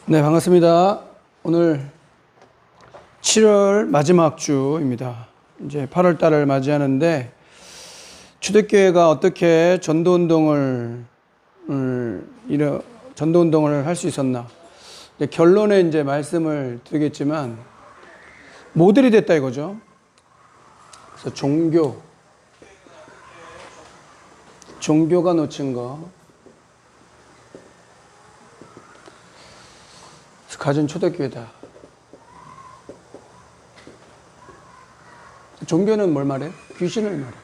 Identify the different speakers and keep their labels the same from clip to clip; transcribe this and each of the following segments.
Speaker 1: 네, 반갑습니다. 오늘 7월 마지막 주입니다. 이제 8월 달을 맞이하는데 초대교회가 어떻게 전도운동을 할 수 있었나? 결론에 이제 말씀을 드리겠지만 모델이 됐다 이거죠. 그래서 종교가 놓친 거. 가진 초대교회다. 종교는 뭘 말해? 귀신을 말해.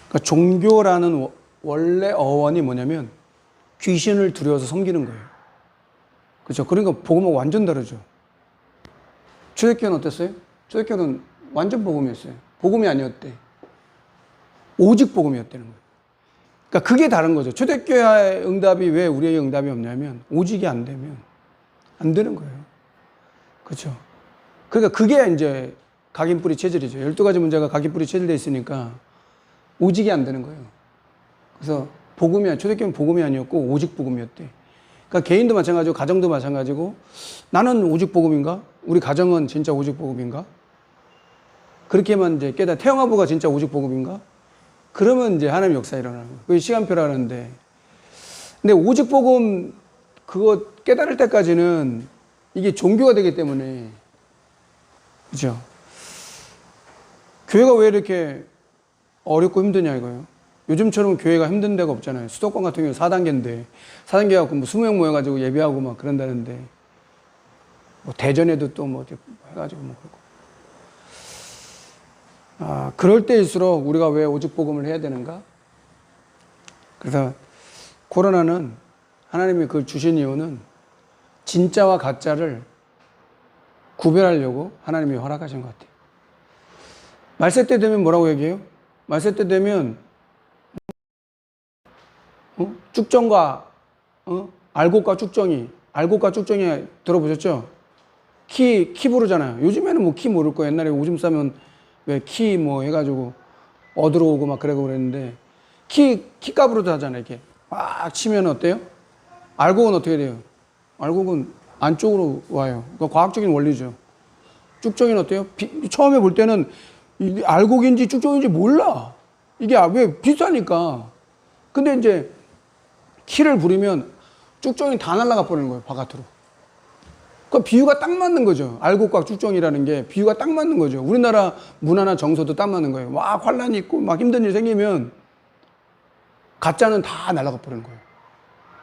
Speaker 1: 그러니까 종교라는 원래 어원이 뭐냐면 귀신을 두려워서 섬기는 거예요. 그렇죠? 그러니까 복음은 완전 다르죠. 초대교회는 어땠어요? 초대교회는 완전 복음이었어요. 복음이 아니었대. 오직 복음이었다는 거예요. 그러니까 그게 다른 거죠. 초대교회의 응답이 왜 우리의 응답이 없냐면 오직이 안 되면 안 되는 거예요. 그렇죠? 그러니까 그게 이제 각인뿌리 체질이죠. 12가지 문제가 각인뿌리 체질되어 있으니까 오직이 안 되는 거예요. 그래서 초대교회는 복음이 아니었고 오직 복음이었대. 그러니까 개인도 마찬가지고 가정도 마찬가지고 나는 오직 복음인가? 우리 가정은 진짜 오직 복음인가? 그렇게만 이제 태영아부가 진짜 오직 복음인가? 그러면 이제 하나님의 역사 일어나는 거예요. 그게 시간표라는데. 근데 오직 복음 그거 깨달을 때까지는 이게 종교가 되기 때문에, 그죠? 교회가 왜 이렇게 어렵고 힘드냐 이거예요. 요즘처럼 교회가 힘든 데가 없잖아요. 수도권 같은 경우 4단계인데 4단계 갖고 뭐 20명 모여가지고 예배하고 막 그런다는데 뭐 대전에도 또 뭐 해가지고 뭐 그러고. 그럴 때일수록 우리가 왜 오직 복음을 해야 되는가? 그래서 코로나는 하나님이 그걸 주신 이유는 진짜와 가짜를 구별하려고 하나님이 허락하신 것 같아요. 말세 때 되면 뭐라고 얘기해요? 말세 때 되면 쭉정과 알곡과 쭉정이 들어보셨죠? 키 부르잖아요. 요즘에는 뭐 키 모를 거예요. 옛날에 오줌 싸면 왜 키 뭐 해가지고 얻으러 오고 막 그러고 그랬는데 키값으로도 하잖아요. 이렇게 막 치면 어때요? 알곡은 어떻게 돼요? 알곡은 안쪽으로 와요. 그러니까 과학적인 원리죠. 쭉정이는 어때요? 처음에 볼 때는 알곡인지 쭉정인지 몰라. 이게 왜 비싸니까. 근데 이제 키를 부리면 쭉정이 다 날아가 버리는 거예요. 바깥으로. 그 비유가 딱 맞는 거죠. 알곡과 쭉정이라는 게 비유가 딱 맞는 거죠. 우리나라 문화나 정서도 딱 맞는 거예요. 막 환란이 있고 막 힘든 일 생기면 가짜는 다 날아가 버리는 거예요.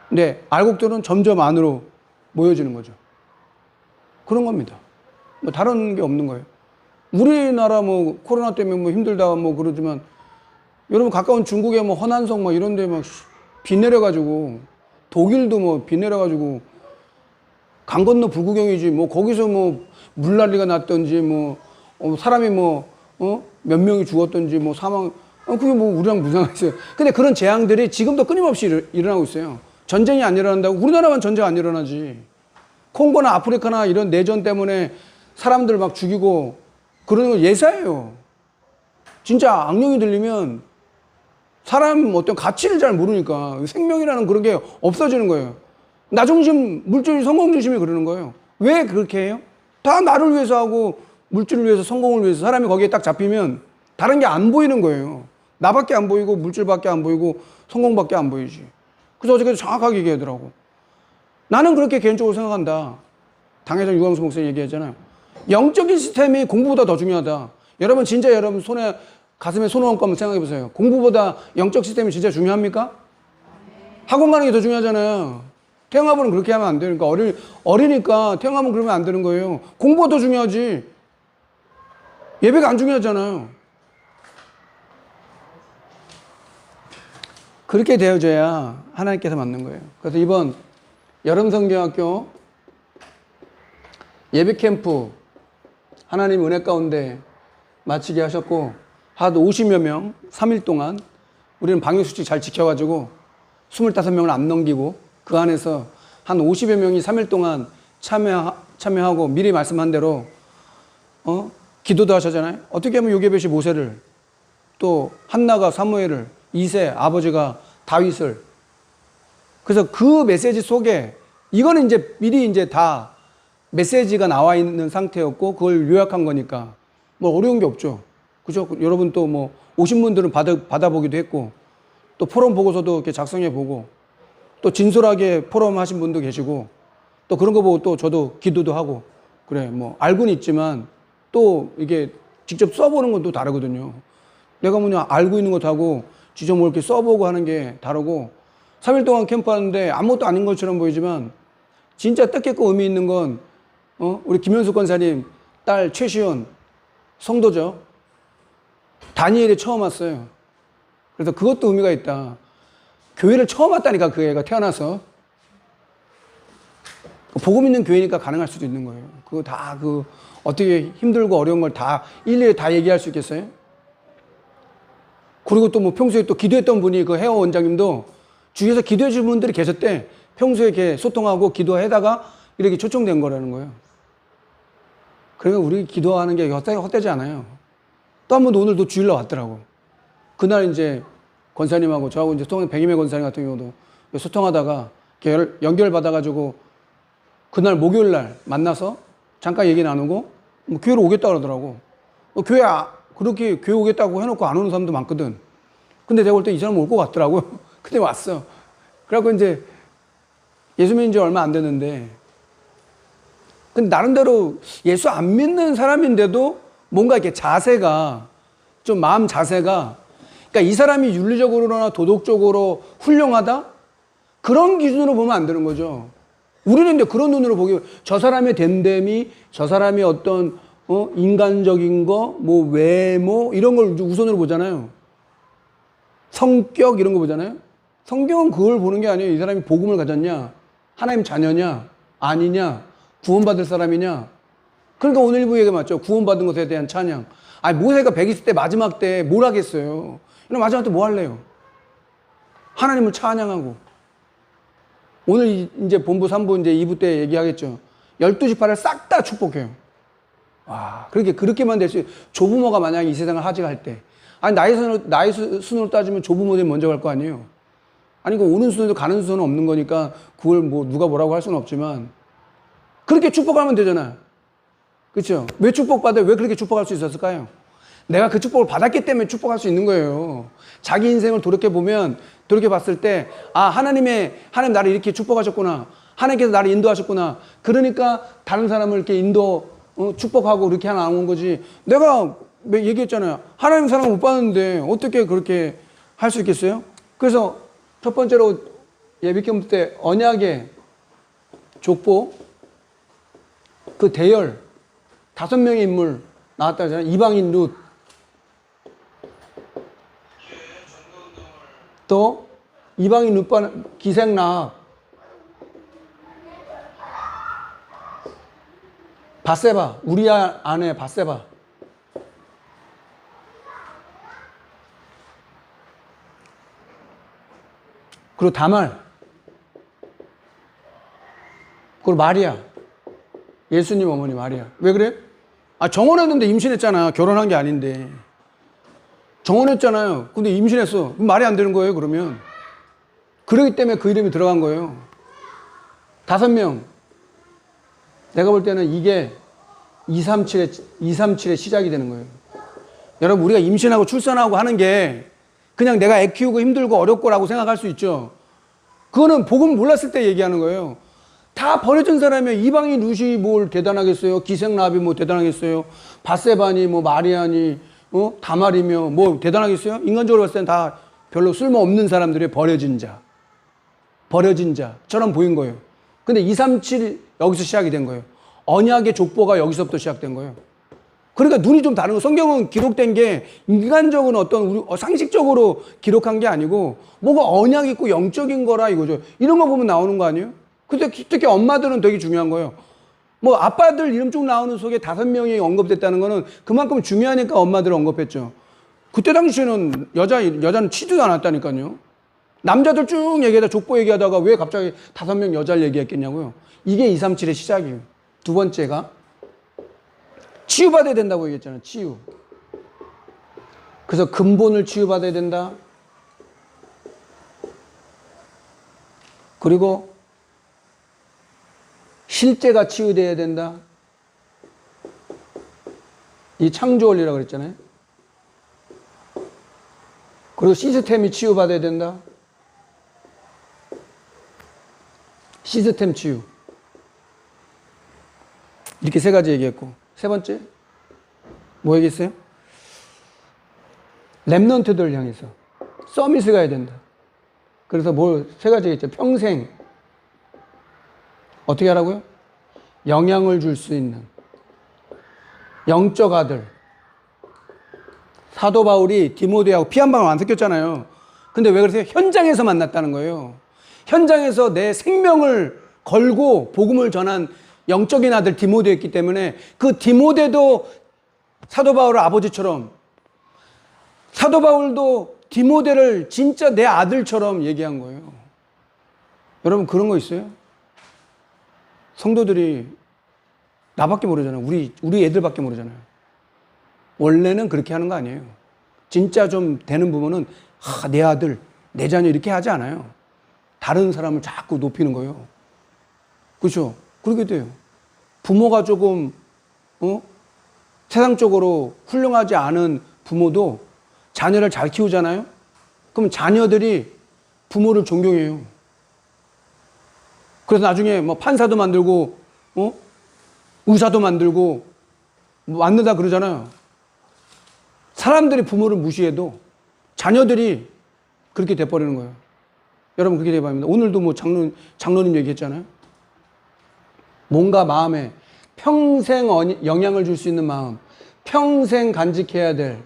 Speaker 1: 근데 알곡들은 점점 안으로 모여지는 거죠. 그런 겁니다. 뭐 다른 게 없는 거예요. 우리나라 뭐 코로나 때문에 뭐 힘들다 뭐 그러지만 여러분 가까운 중국에 뭐 허난성 뭐 이런 데 막 비 내려가지고 독일도 뭐 비 내려가지고 강 건너 불구경이지 뭐 거기서 뭐 물난리가 났던지 뭐 사람이 뭐 몇 명이 죽었던지 뭐 사망 그게 뭐 우리랑 무슨 상관이세요? 근데 그런 재앙들이 지금도 끊임없이 일어나고 있어요. 전쟁이 안 일어난다고? 우리나라만 전쟁 안 일어나지. 콩고나 아프리카나 이런 내전 때문에 사람들 막 죽이고 그러는 거 예사예요. 진짜 악령이 들리면 사람 어떤 가치를 잘 모르니까 생명이라는 그런 게 없어지는 거예요. 나 중심, 물질 성공 중심이 그러는 거예요. 왜 그렇게 해요? 다 나를 위해서 하고 물질을 위해서 성공을 위해서 사람이 거기에 딱 잡히면 다른 게 안 보이는 거예요. 나밖에 안 보이고 물질밖에 안 보이고 성공밖에 안 보이지. 그래서 어저께 정확하게 얘기하더라고. 나는 그렇게 개인적으로 생각한다. 당회장 유광수 목사님 얘기했잖아요. 영적인 시스템이 공부보다 더 중요하다. 여러분 진짜 여러분 가슴에 손 얹고 한번 생각해 보세요. 공부보다 영적 시스템이 진짜 중요합니까? 학원 가는 게 더 중요하잖아요. 태영아부는 그렇게 하면 안 되니까 어리니까 태영아부는 그러면 안 되는 거예요. 공부가 더 중요하지. 예배가 안 중요하잖아요. 그렇게 되어져야 하나님께서 맞는 거예요. 그래서 이번 여름성경학교 예배 캠프 하나님 은혜 가운데 마치게 하셨고 한 50여 명 3일 동안 우리는 방역수칙 잘 지켜가지고 25명을 안 넘기고 그 안에서 한 50여 명이 3일 동안 참여하고 미리 말씀한 대로 기도도 하셨잖아요. 어떻게 하면 요게벳이 모세를 또 한나가 사무엘을 이세 아버지가 다윗을 그래서 그 메시지 속에 이거는 이제 미리 이제 다 메시지가 나와 있는 상태였고 그걸 요약한 거니까 뭐 어려운 게 없죠. 그죠? 여러분 또 뭐 오신 분들은 받아보기도 했고 또 포럼 보고서도 이렇게 작성해 보고 또 진솔하게 포럼 하신 분도 계시고 또 그런 거 보고 또 저도 기도도 하고 그래 뭐 알고는 있지만 또 이게 직접 써보는 건 또 다르거든요. 내가 뭐냐 알고 있는 것하고 직접 뭐 이렇게 써보고 하는 게 다르고 3일 동안 캠프하는데 아무것도 아닌 것처럼 보이지만 진짜 뜻깊고 의미 있는 건 우리 김현숙 권사님 딸 최시연 성도죠. 다니엘이 처음 왔어요. 그래서 그것도 의미가 있다. 교회를 처음 왔다니까 그 애가 태어나서. 복음 있는 교회니까 가능할 수도 있는 거예요. 그거 다 어떻게 힘들고 어려운 걸 다 일일이 다 얘기할 수 있겠어요? 그리고 또 뭐 평소에 또 기도했던 분이 그 헤어 원장님도 주위에서 기도해 주신 분들이 계셨대. 평소에 이렇게 소통하고 기도하다가 이렇게 초청된 거라는 거예요. 그러니까 우리 기도하는 게 헛되지 않아요. 또 한 번도 오늘도 주일날 왔더라고. 그날 이제 권사님하고 저하고 이제 백임의 권사님 같은 경우도 소통하다가 연결받아가지고 그날 목요일 날 만나서 잠깐 얘기 나누고 뭐 교회로 오겠다 그러더라고. 그렇게 교회 오겠다고 해놓고 안 오는 사람도 많거든. 근데 내가 볼 때 이 사람 올 것 같더라고요. 근데 왔어. 그래갖고 이제 예수 믿은 지 얼마 안 됐는데 근데 나름대로 예수 안 믿는 사람인데도 뭔가 이렇게 자세가 좀 마음 자세가 그러니까 이 사람이 윤리적으로나 도덕적으로 훌륭하다? 그런 기준으로 보면 안 되는 거죠. 우리는 이제 그런 눈으로 보기, 저 사람의 됨됨이, 저 사람이 어떤, 인간적인 거, 뭐, 외모, 이런 걸 우선으로 보잖아요. 성격, 이런 거 보잖아요. 성경은 그걸 보는 게 아니에요. 이 사람이 복음을 가졌냐? 하나님 자녀냐? 아니냐? 구원받을 사람이냐? 그러니까 오늘 일부 얘기가 맞죠. 구원받은 것에 대한 찬양. 아니, 모세가 120대 마지막 때 뭘 하겠어요? 이런 마지막 때 뭐 할래요? 하나님을 찬양하고. 오늘 이제 본부 3부 이제 2부 때 얘기하겠죠. 12지파를 싹 다 축복해요. 와, 그렇게만 될 수 있어요. 조부모가 만약에 이 세상을 하직할 때. 아니, 나이 순으로 따지면 조부모들이 먼저 갈 거 아니에요. 아니, 그 오는 순에도 가는 순은 없는 거니까 그걸 뭐 누가 뭐라고 할 수는 없지만 그렇게 축복하면 되잖아요. 그렇죠? 왜 축복받아요? 왜 그렇게 축복할 수 있었을까요? 내가 그 축복을 받았기 때문에 축복할 수 있는 거예요. 자기 인생을 돌이켜봤을 때, 아, 하나님 나를 이렇게 축복하셨구나. 하나님께서 나를 인도하셨구나. 그러니까 다른 사람을 이렇게 축복하고 이렇게 나온 거지. 내가 얘기했잖아요. 하나님 사랑을 못 받는데 어떻게 그렇게 할 수 있겠어요? 그래서 첫 번째로 예비캠프 때 언약의 족보, 그 대열, 5명의 인물 나왔다 하잖아요. 이방인 룻. 또 이방인 룻과 기생 라합, 밧세바, 우리아 아내 밧세바. 그리고 다말, 그리고 마리아, 예수님 어머니 마리아. 왜 그래? 아, 정혼했는데 임신했잖아. 결혼한 게 아닌데. 정혼했잖아요. 근데 임신했어. 그럼 말이 안 되는 거예요, 그러면. 그러기 때문에 그 이름이 들어간 거예요. 5명. 내가 볼 때는 이게 237의 시작이 되는 거예요. 여러분, 우리가 임신하고 출산하고 하는 게 그냥 내가 애 키우고 힘들고 어렵고라고 생각할 수 있죠. 그거는 복음 몰랐을 때 얘기하는 거예요. 다 버려진 사람이 이방인 룻이 뭘 대단하겠어요? 기생 라합이 뭐 대단하겠어요? 밧세바니 뭐 마리아니 다말이며 뭐 대단하겠어요? 인간적으로 봤을 땐 다 별로 쓸모없는 사람들의 버려진 자처럼 보인 거예요. 근데 237 여기서 시작이 된 거예요. 언약의 족보가 여기서부터 시작된 거예요. 그러니까 눈이 좀 다른 거. 성경은 기록된 게 인간적인 어떤 상식적으로 기록한 게 아니고 뭐가 언약 있고 영적인 거라 이거죠. 이런 거 보면 나오는 거 아니에요? 근데 특히 엄마들은 되게 중요한 거예요. 뭐 아빠들 이름 쭉 나오는 속에 5명이 언급됐다는 거는 그만큼 중요하니까 엄마들을 언급했죠. 그때 당시에는 여자는 치지도 않았다니까요. 남자들 쭉 얘기하다 족보 얘기하다가 왜 갑자기 5명 여자를 얘기했겠냐고요. 이게 237의 시작이에요. 두 번째가 치유받아야 된다고 얘기했잖아요. 치유. 그래서 근본을 치유받아야 된다. 그리고 실제가 치유돼야 된다. 이 창조 원리라고 그랬잖아요. 그리고 시스템이 치유받아야 된다. 시스템 치유. 이렇게 세 가지 얘기했고, 세 번째 뭐 얘기했어요? 랩넌트들을 향해서 서밋을 가야 된다. 그래서 뭘 세 가지 얘기했죠. 평생 어떻게 하라고요? 영향을 줄 수 있는 영적 아들. 사도 바울이 디모데하고 피 한 방울 안 섞였잖아요. 근데 왜 그러세요? 현장에서 만났다는 거예요. 현장에서 내 생명을 걸고 복음을 전한 영적인 아들 디모데였기 때문에 그 디모데도 사도 바울의 아버지처럼, 사도 바울도 디모데를 진짜 내 아들처럼 얘기한 거예요. 여러분 그런 거 있어요? 성도들이 나밖에 모르잖아요. 우리 애들밖에 모르잖아요. 원래는 그렇게 하는 거 아니에요. 진짜 좀 되는 부모는 내 아들, 내 자녀 이렇게 하지 않아요. 다른 사람을 자꾸 높이는 거예요. 그렇죠? 그렇게 돼요. 부모가 조금 세상적으로 훌륭하지 않은 부모도 자녀를 잘 키우잖아요. 그럼 자녀들이 부모를 존경해요. 그래서 나중에 뭐 판사도 만들고 의사도 만들고 만든다 그러잖아요. 사람들이 부모를 무시해도 자녀들이 그렇게 돼버리는 거예요. 여러분 그렇게 돼버립니다. 오늘도 뭐 장로님 얘기했잖아요. 뭔가 마음에 평생 영향을 줄 수 있는 마음, 평생 간직해야 될,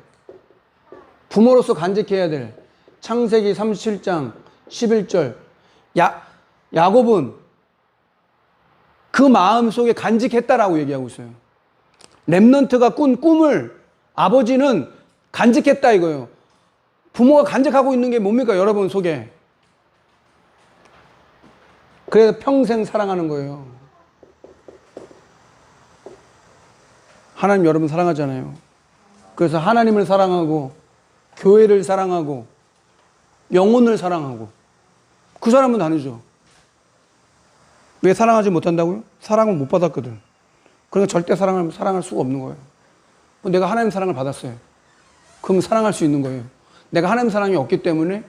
Speaker 1: 부모로서 간직해야 될 창세기 37장 11절 야곱은 그 마음 속에 간직했다라고 얘기하고 있어요. 렘넌트가 꾼 꿈을 아버지는 간직했다 이거예요. 부모가 간직하고 있는 게 뭡니까? 여러분 속에. 그래서 평생 사랑하는 거예요. 하나님 여러분 사랑하잖아요. 그래서 하나님을 사랑하고 교회를 사랑하고 영혼을 사랑하고 그 사람은 아니죠. 왜 사랑하지 못한다고요? 사랑을 못 받았거든. 그러니까 절대 사랑할 수가 없는 거예요. 내가 하나님 사랑을 받았어요. 그럼 사랑할 수 있는 거예요. 내가 하나님 사랑이 없기 때문에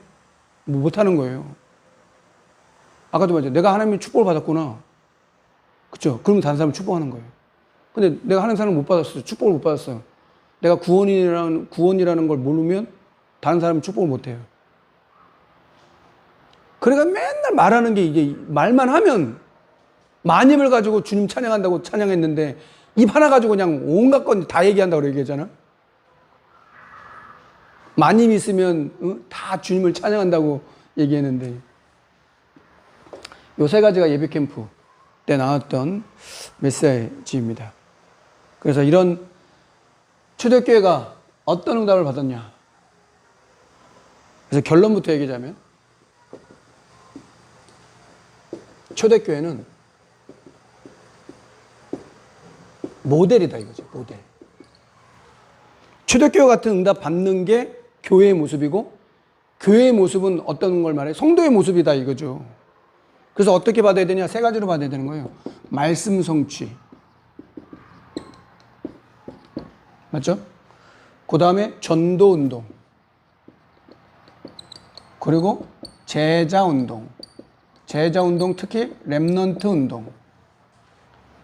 Speaker 1: 못하는 거예요. 아까도 말했죠. 내가 하나님의 축복을 받았구나. 그렇죠? 그러면 다른 사람을 축복하는 거예요. 근데 내가 하나님 사랑을 못 받았어요. 축복을 못 받았어요. 내가 구원이라는 걸 모르면 다른 사람은 축복을 못 해요. 그러니까 맨날 말하는 게 이게 말만 하면 만입을 가지고 주님 찬양한다고 찬양했는데 입 하나 가지고 그냥 온갖 건 다 얘기한다고 얘기하잖아. 만입 있으면 다 주님을 찬양한다고 얘기했는데 요 세 가지가 예배 캠프 때 나왔던 메시지입니다. 그래서 이런 초대교회가 어떤 응답을 받았냐. 그래서 결론부터 얘기하자면 초대교회는 모델이다 이거죠. 모델. 초대교회 같은 응답 받는 게 교회의 모습이고 교회의 모습은 어떤 걸 말해? 성도의 모습이다 이거죠. 그래서 어떻게 받아야 되냐? 세 가지로 받아야 되는 거예요. 말씀 성취. 맞죠? 그 다음에 전도 운동. 그리고 제자 운동. 제자 운동 특히 렘넌트 운동.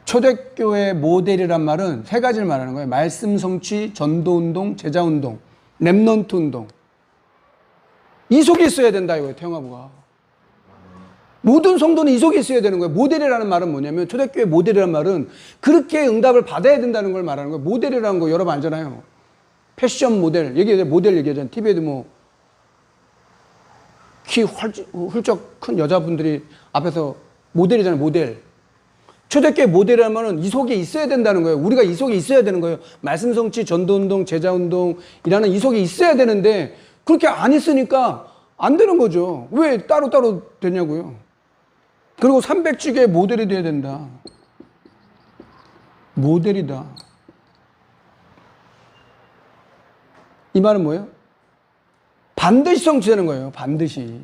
Speaker 1: 초대교회 모델이란 말은 세 가지를 말하는 거예요. 말씀 성취, 전도 운동, 제자 운동, 렘넌트 운동. 이 속에 있어야 된다 이거예요. 태영아부가. 모든 성도는 이 속에 있어야 되는 거예요. 모델이라는 말은 뭐냐면 초대교회 모델이라는 말은 그렇게 응답을 받아야 된다는 걸 말하는 거예요. 모델이라는 거 여러분 알잖아요. 패션 모델 모델 얘기하잖아요. TV에도 뭐 키 훌쩍 큰 여자분들이 앞에서 모델이잖아요. 모델. 초대교회 모델이라는 말은 이 속에 있어야 된다는 거예요. 우리가 이 속에 있어야 되는 거예요. 말씀 성취, 전도 운동, 제자 운동이라는 이 속에 있어야 되는데 그렇게 안 있으니까 안 되는 거죠. 왜 따로따로 되냐고요. 그리고 300주교의 모델이 돼야 된다. 모델이다. 이 말은 뭐예요? 반드시 성취되는 거예요. 반드시.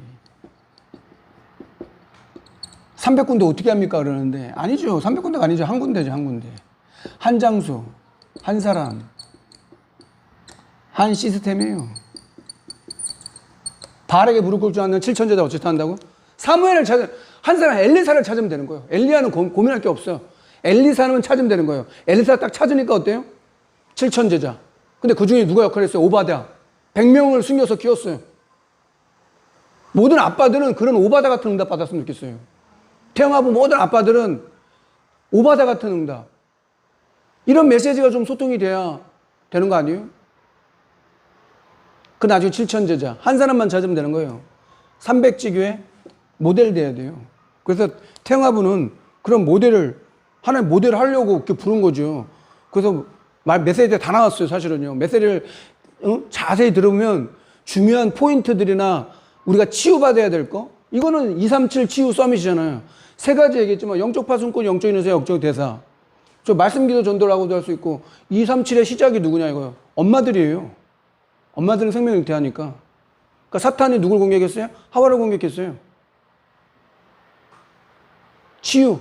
Speaker 1: 300군데 어떻게 합니까? 그러는데 아니죠. 300군데가 아니죠. 한 군데죠. 한 군데. 한 장소, 한 사람, 한 시스템이에요. 바알에게 무릎 꿇지 않는 7천제자 어찌 한다고? 사무엘을 찾아, 한 사람 엘리사를 찾으면 되는 거예요. 엘리야는 고민할 게 없어요. 엘리사는 찾으면 되는 거예요. 엘리사 딱 찾으니까 어때요? 7천제자. 근데 그 중에 누가 역할을 했어요? 오바댜. 100명을 숨겨서 키웠어요. 모든 아빠들은 그런 오바댜 같은 응답 받았으면 좋겠어요. 태영아부 모든 아빠들은 오바댜 같은 응답. 이런 메시지가 좀 소통이 돼야 되는 거 아니에요? 그 나중에 7천제자. 한 사람만 찾으면 되는 거예요. 300지교의 모델 돼야 돼요. 그래서 태영아부는 그런 모델을, 하나의 모델을 하려고 이렇게 부른 거죠. 그래서 메시지가 다 나왔어요, 사실은요. 메시지를 자세히 들으면 중요한 포인트들이나 우리가 치유받아야 될 거, 이거는 237 치유 서밋이잖아요. 세 가지 얘기했지만 영적 파송권, 영적 인사, 영적 대사. 저 말씀 기도 전도라고도 할 수 있고 237의 시작이 누구냐 이거요. 엄마들이에요. 엄마들은 생명 잉태하니까. 그러니까 사탄이 누굴 공격했어요? 하와를 공격했어요. 치유.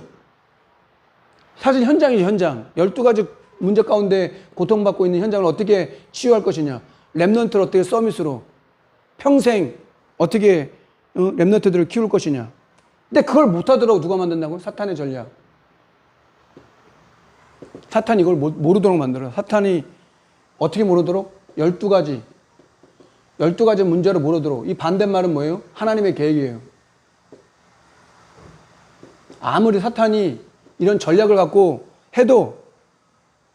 Speaker 1: 사실 현장이죠, 현장. 12가지 문제 가운데 고통받고 있는 현장을 어떻게 치유할 것이냐. 랩넌트를 어떻게 서밋으로 평생 어떻게 랩넌트들을 키울 것이냐. 근데 그걸 못하도록 누가 만든다고요? 사탄의 전략. 사탄이 이걸 모르도록 만들어요. 사탄이 어떻게 모르도록? 12가지 문제로 모르도록. 이 반대말은 뭐예요? 하나님의 계획이에요. 아무리 사탄이 이런 전략을 갖고 해도,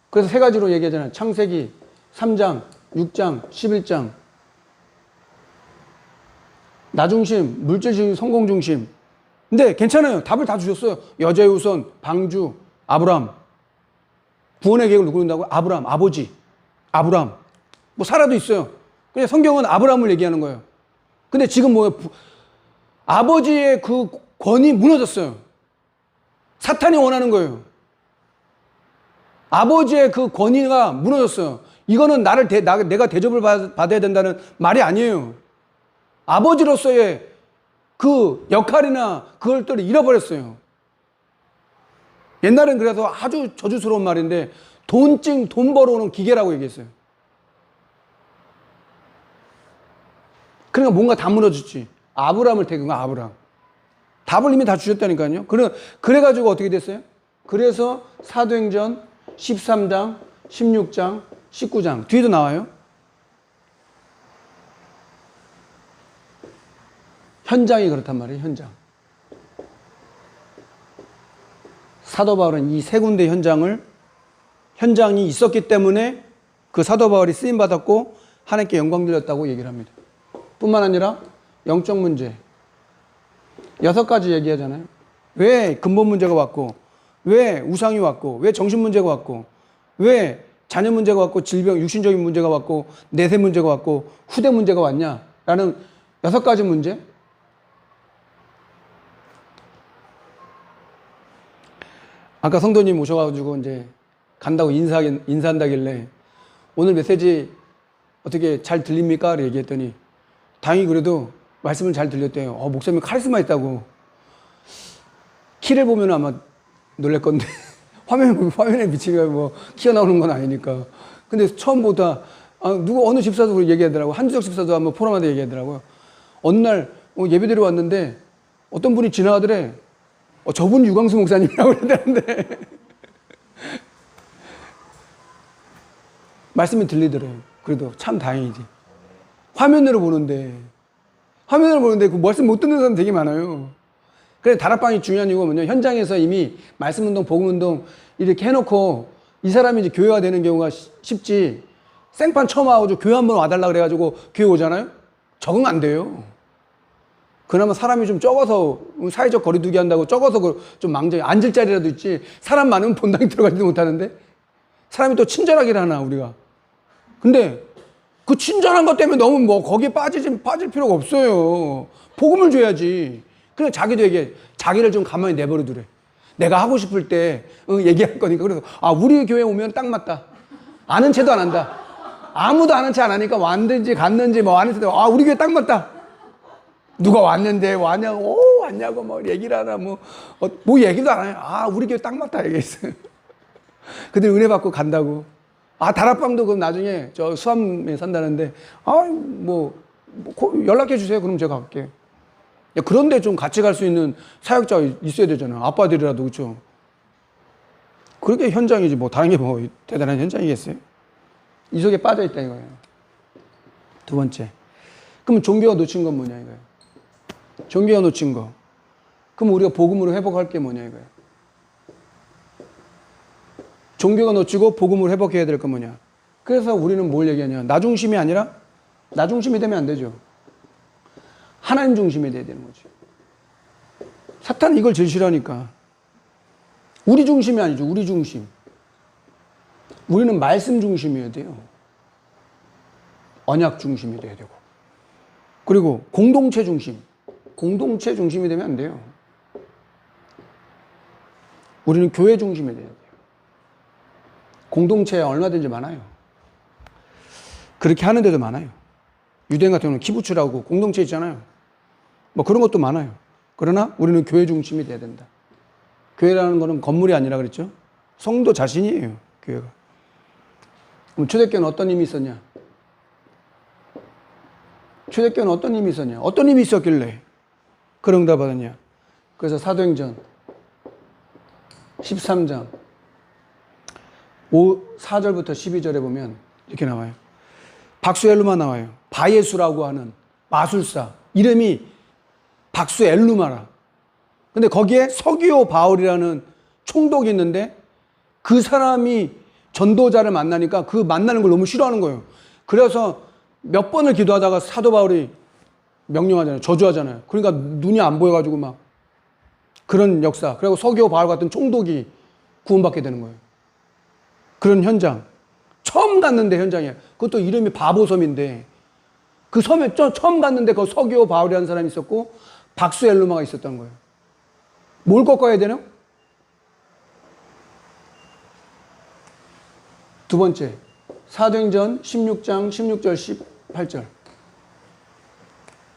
Speaker 1: 그래서 세 가지로 얘기하잖아요. 창세기 3장, 6장, 11장. 나 중심, 물질 중심, 성공 중심. 근데 괜찮아요. 답을 다 주셨어요. 여자의 우선, 방주, 아브람. 구원의 계획을 누구 준다고요? 아브람, 아버지. 아브람. 뭐 사라도 있어요. 그냥 성경은 아브람을 얘기하는 거예요. 근데 지금 뭐예요? 아버지의 그 권위 무너졌어요. 사탄이 원하는 거예요. 아버지의 그 권위가 무너졌어요. 이거는 내가 대접을 받아야 된다는 말이 아니에요. 아버지로서의 그 역할이나 그것들을 잃어버렸어요. 옛날엔 그래서 아주 저주스러운 말인데 돈 벌어오는 기계라고 얘기했어요. 그러니까 뭔가 다 무너졌지. 아브람을 택한 거야, 아브람. 답을 이미 다 주셨다니까요. 그래가지고 어떻게 됐어요? 그래서 사도행전 13장, 16장, 19장. 뒤에도 나와요. 현장이 그렇단 말이에요, 현장. 사도 바울은 이 세 군데 현장이 있었기 때문에 그 사도 바울이 쓰임받았고 하나님께 영광 드렸다고 얘기를 합니다. 뿐만 아니라 영적 문제. 6가지 얘기하잖아요. 왜 근본 문제가 왔고, 왜 우상이 왔고, 왜 정신 문제가 왔고, 왜 자녀 문제가 왔고, 질병, 육신적인 문제가 왔고, 내세 문제가 왔고, 후대 문제가 왔냐라는 6가지 문제. 아까 성도님 오셔가지고 이제 간다고 인사한다길래 오늘 메시지 어떻게 잘 들립니까? 얘기했더니 다행히 그래도 말씀을 잘 들렸대요. 목사님 카리스마 있다고. 키를 보면 아마 놀랄 건데 화면에 비치면 뭐 키가 나오는 건 아니니까. 근데 처음보다 어느 집사도 그렇게 얘기하더라고. 한주석 집사도 한번 포럼하다 얘기하더라고요. 어느 날 예배드리러 왔는데 어떤 분이 지나가더래. 저분이 유광수 목사님이라고 그러는데 말씀이 들리더래요. 그래도 참 다행이지. 화면으로 보는데 그 말씀 못 듣는 사람 되게 많아요. 그래 다락방이 중요한 이유가 뭐냐, 현장에서 이미 말씀운동, 복음운동 이렇게 해놓고 이 사람이 이제 교회가 되는 경우가 쉽지. 생판 처음 와가지고 교회 한번 와달라 그래가지고 교회 오잖아요. 적응 안 돼요. 그나마 사람이 좀 적어서 사회적 거리두기 한다고 적어서 좀 망정해. 앉을 자리라도 있지. 사람 많으면 본당에 들어가지도 못하는데 사람이 또 친절하긴 하나 우리가. 근데 그 친절한 것 때문에 너무 뭐 거기에 빠질 필요가 없어요. 복음을 줘야지. 그래 자기도 얘기해. 자기를 좀 가만히 내버려 두래. 내가 하고 싶을 때 얘기할 거니까. 그래서 우리 교회 오면 딱 맞다. 아는 체도 안 한다. 아무도 아는 체 안 하니까 왔는지 갔는지 뭐 아는 체도 우리 교회 딱 맞다. 누가 왔는데 왔냐고 왔냐고 뭐 얘기를 하나 뭐 얘기도 안 해요. 아, 우리 교회 딱 맞다 얘기했어요. 근데 은혜 받고 간다고. 아, 다락방도 그럼 나중에 저 수암에 산다는데, 연락해 주세요. 그럼 제가 갈게요. 야, 그런데 좀 같이 갈 수 있는 사역자가 있어야 되잖아요. 아빠들이라도, 그렇죠? 그렇게 현장이지, 뭐, 다른 게 뭐, 대단한 현장이겠어요? 이 속에 빠져 있다 이거예요. 두 번째. 그럼 종교가 놓친 건 뭐냐 이거예요. 종교가 놓친 거. 그럼 우리가 복음으로 회복할 게 뭐냐 이거예요. 종교가 놓치고 복음으로 회복해야 될 건 뭐냐. 그래서 우리는 뭘 얘기하냐. 나 중심이 아니라 나 중심이 되면 안 되죠. 하나님 중심이 돼야 되는 거지. 사탄은 이걸 제일 싫어하니까. 우리 중심이 아니죠. 우리 중심. 우리는 말씀 중심이어야 돼요. 언약 중심이 돼야 되고. 그리고 공동체 중심. 공동체 중심이 되면 안 돼요. 우리는 교회 중심이 돼야 돼요. 공동체에 얼마든지 많아요. 그렇게 하는 데도 많아요. 유대인 같은 경우는 키부츠라고 공동체 있잖아요. 뭐 그런 것도 많아요. 그러나 우리는 교회 중심이 돼야 된다. 교회라는 거는 건물이 아니라 그랬죠. 성도 자신이에요. 교회가. 그럼 초대교회는 어떤 힘이 있었냐? 초대교회는 어떤 힘이 있었냐? 어떤 힘이 있었길래 그런 응답 받았냐? 그래서 사도행전 13장 4절부터 12절에 보면 이렇게 나와요. 박수엘루마 나와요. 바예수라고 하는 마술사. 이름이 박수엘루마라. 근데 거기에 서기오 바울이라는 총독이 있는데 그 사람이 전도자를 만나니까 그 만나는 걸 너무 싫어하는 거예요. 그래서 몇 번을 기도하다가 사도 바울이 명령하잖아요. 저주하잖아요. 그러니까 눈이 안 보여가지고 막 그런 역사. 그리고 서기오 바울 같은 총독이 구원받게 되는 거예요. 그런 현장. 처음 갔는데 현장에. 그것도 이름이 바보섬인데 그 섬에 처음 갔는데 그 서기오 바울이라는 사람이 있었고 박수엘루마가 있었던 거예요. 뭘 꺾어야 되나? 두 번째. 사도행전 16장 16절 18절.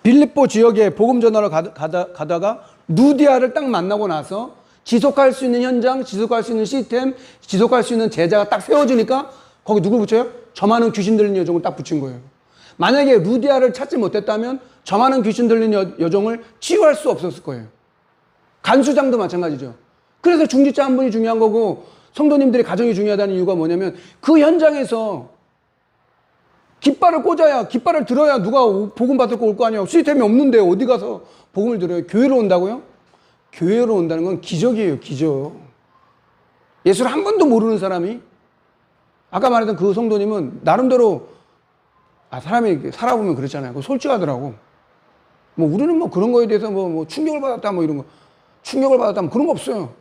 Speaker 1: 빌립보 지역에 복음 전하러 가다가 루디아를 딱 만나고 나서 지속할 수 있는 현장, 지속할 수 있는 시스템, 지속할 수 있는 제자가 딱 세워지니까 거기 누굴 붙여요? 저 많은 귀신 들린 여종을 딱 붙인 거예요. 만약에 루디아를 찾지 못했다면 저 많은 귀신 들린 여종을 치유할 수 없었을 거예요. 간수장도 마찬가지죠. 그래서 중직자 한 분이 중요한 거고 성도님들의 가정이 중요하다는 이유가 뭐냐면 그 현장에서 깃발을 꽂아야, 깃발을 들어야 누가 복음 받을 거 올 거 아니에요. 시스템이 없는데 어디 가서 복음을 들어요? 교회로 온다고요? 교회로 온다는 건 기적이에요, 기적. 예수를 한 번도 모르는 사람이 아까 말했던 그 성도님은 나름대로 사람이 살아보면 그렇잖아요. 솔직하더라고. 뭐 우리는 뭐 그런 거에 대해서 뭐 충격을 받았다 뭐 이런 거 충격을 받았다 뭐 그런 거 없어요.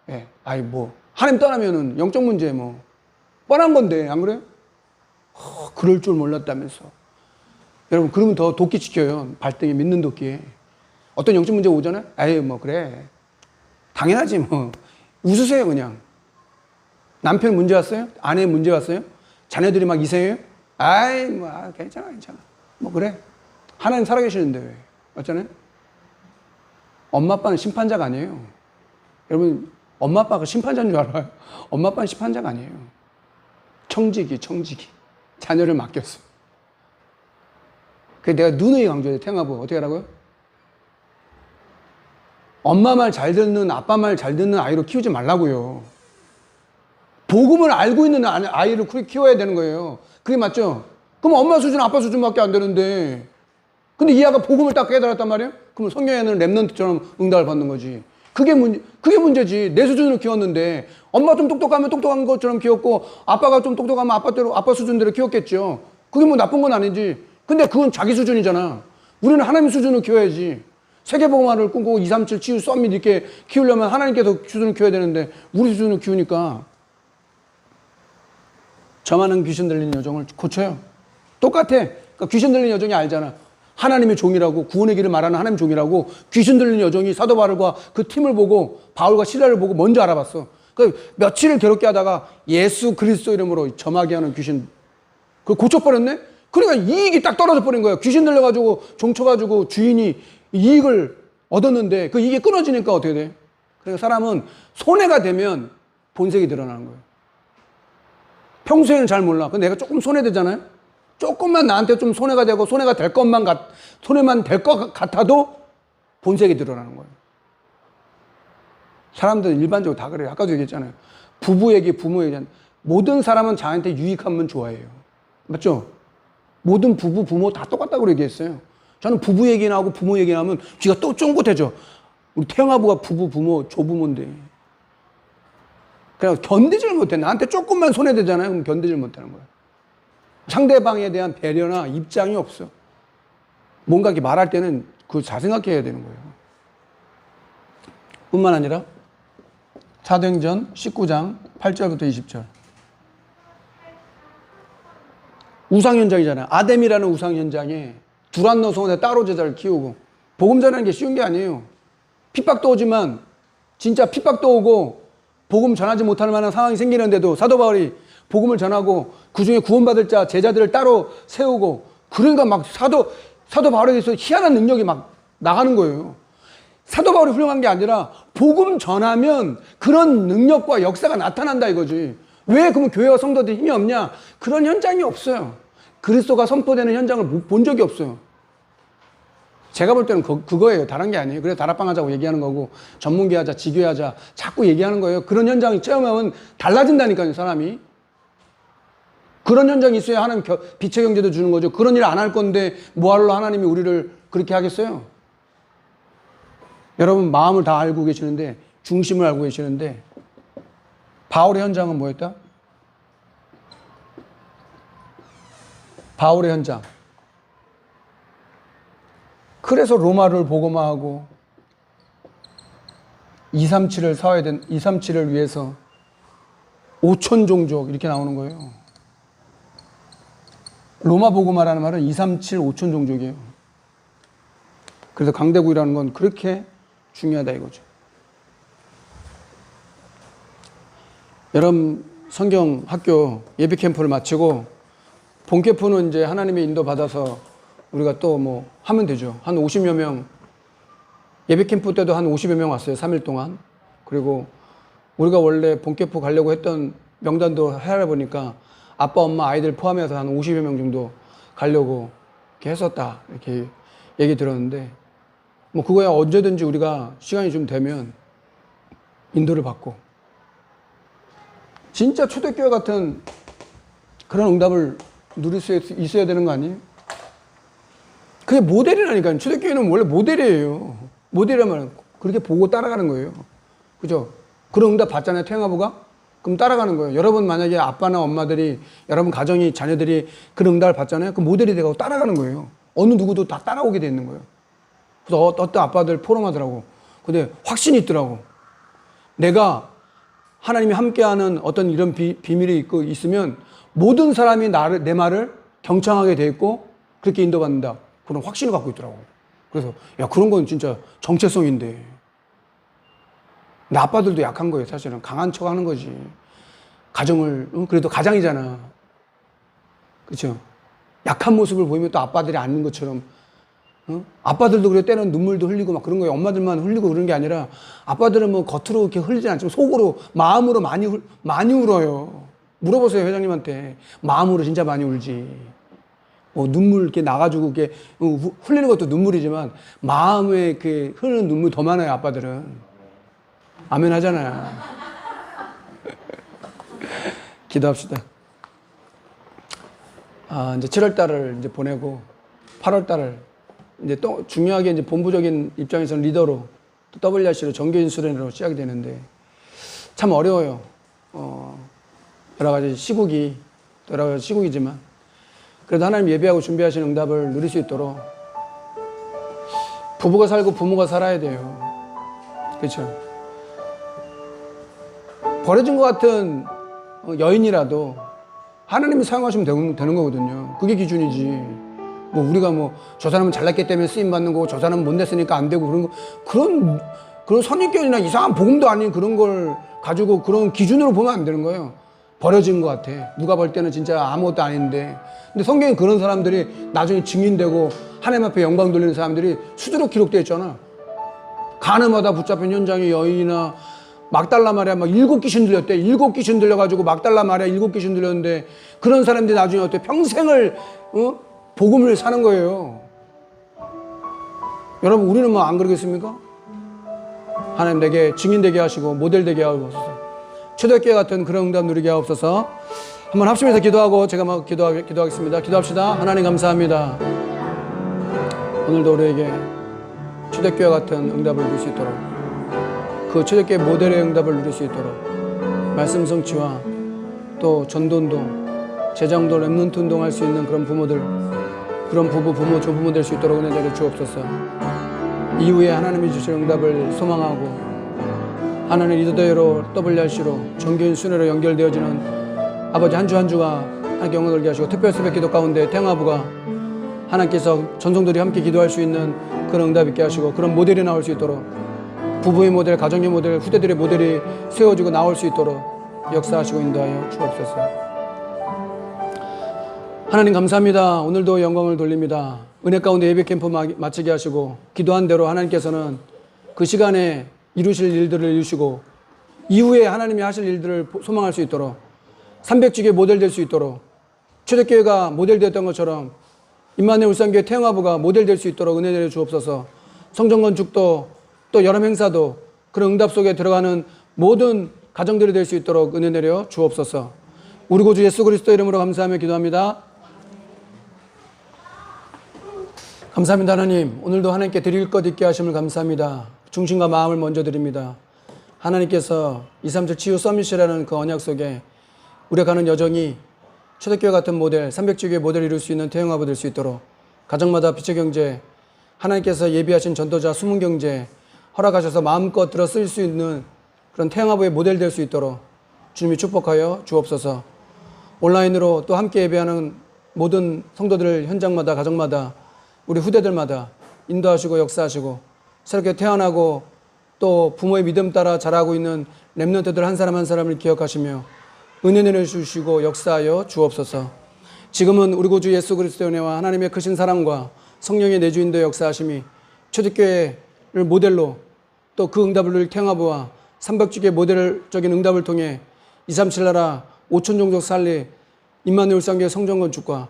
Speaker 1: 예, 뭐 하나님 떠나면은 영적 문제 뭐 뻔한 건데 안 그래요? 그럴 줄 몰랐다면서. 여러분 그러면 더 도끼 지켜요. 발등에 믿는 도끼에. 어떤 영적 문제 오잖아요. 뭐 그래 당연하지 뭐 웃으세요 그냥. 남편 문제 왔어요? 아내 문제 왔어요? 자녀들이 막 이상해요? 괜찮아 뭐 그래 하나님 살아계시는데 왜 맞잖아요. 엄마 아빠는 심판자가 아니에요. 여러분 엄마 아빠가 심판자인 줄 알아요? 엄마 아빠는 심판자가 아니에요. 청지기 자녀를 맡겼어. 그래서 내가 누누이 강조해요. 태영아부 어떻게 하라고요? 엄마 말 잘 듣는 아빠 말 잘 듣는 아이로 키우지 말라고요. 복음을 알고 있는 아이를 키워야 되는 거예요. 그게 맞죠? 그럼 엄마 수준 아빠 수준밖에 안 되는데 근데 이 아가 복음을 딱 깨달았단 말이에요? 그럼 성경에는 랩넌트처럼 응답을 받는 거지. 그게 문제지. 내 수준으로 키웠는데 엄마 좀 똑똑하면 똑똑한 것처럼 키웠고 아빠가 좀 똑똑하면 아빠 수준대로 키웠겠죠. 그게 뭐 나쁜 건 아니지. 근데 그건 자기 수준이잖아. 우리는 하나님 수준으로 키워야지. 세계복음화를 꿈꾸고 237 치유 썸밋 이렇게 키우려면 하나님께서 수준을 키워야 되는데 우리 수준으로 키우니까 저 많은 귀신 들리는 여종을 고쳐요. 똑같아. 그러니까 귀신 들리는 여종이 알잖아. 하나님의 종이라고 구원의 길을 말하는 하나님의 종이라고 귀신 들리는 여종이 사도 바울과 그 팀을 보고 바울과 실라를 보고 먼저 알아봤어. 그 며칠을 괴롭게 하다가 예수 그리스도 이름으로 점하게 하는 귀신 그걸 고쳐버렸네? 그러니까 이익이 딱 떨어져 버린 거야. 귀신 들려가지고 종쳐가지고 주인이 이익을 얻었는데 이게 끊어지니까 어떻게 돼? 그러니까 사람은 손해가 되면 본색이 드러나는 거예요. 평소에는 잘 몰라. 근데 내가 조금 손해되잖아요? 조금만 나한테 좀 손해가 되고 손해만 될 것 같아도 본색이 드러나는 거예요. 사람들은 일반적으로 다 그래요. 아까도 얘기했잖아요. 부부 얘기, 부모 얘기. 모든 사람은 자기한테 유익하면 좋아해요. 맞죠? 모든 부부, 부모 다 똑같다고 얘기했어요. 저는 부부 얘기 나오고 부모 얘기 나오면 귀가 또 쫑긋해져. 우리 태영아부가 부부, 부모, 조부모인데. 그냥 견디질 못해. 나한테 조금만 손해되잖아요. 그럼 견디질 못하는 거예요. 상대방에 대한 배려나 입장이 없어. 뭔가 이렇게 말할 때는 그걸 잘 생각해야 되는 거예요. 뿐만 아니라 사도행전 19장 8절부터 20절. 우상 현장이잖아요. 아담이라는 우상 현장에 두란노 성원에 따로 제자를 키우고 복음 전하는 게 쉬운 게 아니에요. 핍박도 오지만 진짜 핍박도 오고 복음 전하지 못할 만한 상황이 생기는데도 사도 바울이 복음을 전하고 그중에 구원받을 자 제자들을 따로 세우고 그러니까 막 사도 바울에게서 희한한 능력이 막 나가는 거예요. 사도 바울이 훌륭한 게 아니라 복음 전하면 그런 능력과 역사가 나타난다 이거지. 왜 그러면 교회와 성도들이 힘이 없냐? 그런 현장이 없어요. 그리스도가 선포되는 현장을 본 적이 없어요. 제가 볼 때는 그거예요. 다른 게 아니에요. 그래서 다락방 하자고 얘기하는 거고 전문기 하자, 지교회 하자 자꾸 얘기하는 거예요. 그런 현장이 체험하면 달라진다니까요. 사람이. 그런 현장이 있어야 하나님 빛의 경제도 주는 거죠. 그런 일 안 할 건데 뭐하러 하나님이 우리를 그렇게 하겠어요? 여러분 마음을 다 알고 계시는데 중심을 알고 계시는데 바울의 현장은 뭐였다? 바울의 현장. 그래서 로마를 복음화하고 237을 사와야 된 237을 위해서 5천 종족 이렇게 나오는 거예요. 로마 복음화라는 말은 237, 5천 종족이에요. 그래서 강대국이라는 건 그렇게 중요하다 이거죠. 여러분 성경 학교 예비 캠프를 마치고 본 캠프는 이제 하나님의 인도 받아서 우리가 또 뭐 하면 되죠. 한 50여 명 예비 캠프 때도 한 50여 명 왔어요. 3일 동안. 그리고 우리가 원래 본 캠프 가려고 했던 명단도 헤아려 보니까 아빠, 엄마, 아이들 포함해서 한 50여 명 정도 가려고 이렇게 했었다. 이렇게 얘기 들었는데 뭐 그거야 언제든지 우리가 시간이 좀 되면 인도를 받고 진짜 초대교회 같은 그런 응답을 누릴 수 있어야 되는 거 아니에요? 그게 모델이라니까요. 초대교회는 원래 모델이에요. 모델이라면 그렇게 보고 따라가는 거예요. 그죠? 그런 응답 받잖아요. 태영아부가? 그럼 따라가는 거예요. 여러분 만약에 아빠나 엄마들이 여러분 가정이 자녀들이 그런 응답을 받잖아요. 그 모델이 돼가고 따라가는 거예요. 어느 누구도 다 따라오게 돼 있는 거예요. 그래서 어떤 아빠들 포럼하더라고. 근데 확신이 있더라고. 내가 하나님이 함께하는 어떤 이런 비밀이 있으면 모든 사람이 내 말을 경청하게 돼 있고 그렇게 인도받는다. 그런 확신을 갖고 있더라고. 그래서 야 그런 건 진짜 정체성인데. 근데 아빠들도 약한 거예요. 사실은 강한 척 하는 거지. 가정을 그래도 가장이잖아. 그렇죠? 약한 모습을 보이면 또 아빠들이 앉는 것처럼 아빠들도 그래 때는 눈물도 흘리고 막 그런 거예요. 엄마들만 흘리고 그런 게 아니라 아빠들은 뭐 겉으로 이렇게 흘리지 않지만 속으로 마음으로 많이 울어요. 물어보세요 회장님한테. 마음으로 진짜 많이 울지. 뭐 눈물 이렇게 나가지고 이렇게 흘리는 것도 눈물이지만 마음에 그 흐르는 눈물 더 많아요 아빠들은. 아멘 하잖아요. 기도합시다. 이제 7월 달을 이제 보내고 8월 달을 이제 또 중요하게 이제 본부적인 입장에서는 리더로 또 WRC로 정교인 수련으로 시작이 되는데 참 어려워요. 여러 가지 시국이지만 그래도 하나님 예배하고 준비하신 응답을 누릴 수 있도록 부부가 살고 부모가 살아야 돼요. 그렇죠? 버려진 것 같은 여인이라도 하나님이 사용하시면 되는 거거든요. 그게 기준이지. 뭐 우리가 뭐 저 사람은 잘났기 때문에 쓰임 받는 거고 저 사람은 못 냈으니까 안 되고 그런 선입견이나 이상한 복음도 아닌 그런 걸 가지고 그런 기준으로 보면 안 되는 거예요. 버려진 것 같아. 누가 볼 때는 진짜 아무것도 아닌데. 근데 성경에 그런 사람들이 나중에 증인되고 하나님 앞에 영광 돌리는 사람들이 수두룩 기록되어 있잖아. 가늠하다 붙잡힌 현장의 여인이나 막달라 마리아 막 7귀신 들렸대. 7귀신 들려가지고 막달라 마리아 7귀신 들렸는데 그런 사람들이 나중에 어때 평생을 복음을 사는 거예요. 여러분 우리는 뭐 안 그러겠습니까? 하나님 내게 증인 되게 하시고 모델 되게 하옵소서. 초대교회 같은 그런 응답 누리게 하옵소서. 한번 합심해서 기도하고 제가 막 기도하겠습니다. 기도합시다. 하나님 감사합니다. 오늘도 우리에게 초대교회 같은 응답을 누릴 수 있도록 그 초대교회 모델의 응답을 누릴 수 있도록 말씀 성취와 또 전도운동, 재정도 렘넌트 운동할 수 있는 그런 부모들, 그런 부부, 부모, 조부모 될 수 있도록 은혜를 주옵소서. 이후에 하나님이 주실 응답을 소망하고 하나님 리더대로 WRC로 정교인 순회로 연결되어지는 아버지 한 주 한 주가 하나님께 영광 돌게 하시고 특별 새벽 기도 가운데 태영아부가 하나님께서 전성들이 함께 기도할 수 있는 그런 응답 있게 하시고 그런 모델이 나올 수 있도록 부부의 모델, 가정의 모델, 후대들의 모델이 세워지고 나올 수 있도록 역사하시고 인도하여 주옵소서. 하나님 감사합니다. 오늘도 영광을 돌립니다. 은혜 가운데 예배 캠프 마치게 하시고 기도한 대로 하나님께서는 그 시간에 이루실 일들을 이루시고 이후에 하나님이 하실 일들을 소망할 수 있도록 300주기의 모델 될 수 있도록 초대교회가 모델 되었던 것처럼 임마누엘 울산교회 태영아부가 모델 될 수 있도록 은혜 내려 주옵소서. 성전 건축도 또 여러 행사도 그런 응답 속에 들어가는 모든 가정들이 될 수 있도록 은혜 내려 주옵소서. 우리 구주 예수 그리스도 이름으로 감사하며 기도합니다. 감사합니다. 하나님 오늘도 하나님께 드릴 것 있게 하심을 감사합니다. 중심과 마음을 먼저 드립니다. 하나님께서 237 치유 서밋이라는 그 언약 속에 우리가 가는 여정이 초대교회 같은 모델, 300주교의 모델을 이룰 수 있는 태영아부 될 수 있도록 가정마다 빛의 경제, 하나님께서 예비하신 전도자 숨은 경제 허락하셔서 마음껏 들어 쓸 수 있는 그런 태영아부의 모델 될 수 있도록 주님이 축복하여 주옵소서. 온라인으로 또 함께 예배하는 모든 성도들 현장마다 가정마다 우리 후대들마다 인도하시고 역사하시고 새롭게 태어나고 또 부모의 믿음 따라 자라고 있는 렘넌트들 한 사람 한 사람을 기억하시며 은혜 내려주시고 역사하여 주옵소서. 지금은 우리 구주 예수 그리스도의 은혜와 하나님의 크신 사랑과 성령의 내주인도 역사하심이 초대교회를 모델로 또 그 응답을 누릴 태영아부와 300주기의 모델적인 응답을 통해 237 나라 5천 종족 살리 임마누엘 울산교회 성전 건축과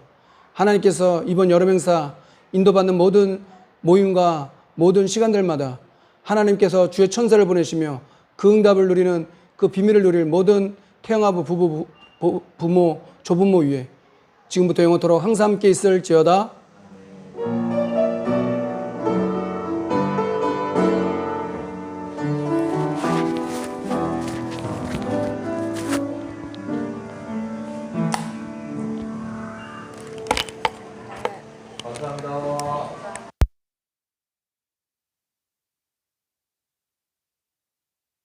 Speaker 1: 하나님께서 이번 여름 행사 인도받는 모든 모임과 모든 시간들마다 하나님께서 주의 천사를 보내시며 그 응답을 누리는 그 비밀을 누릴 모든 태영아부 부모, 조부모 위에 지금부터 영원토록 항상 함께 있을지어다.
Speaker 2: 감사합니다.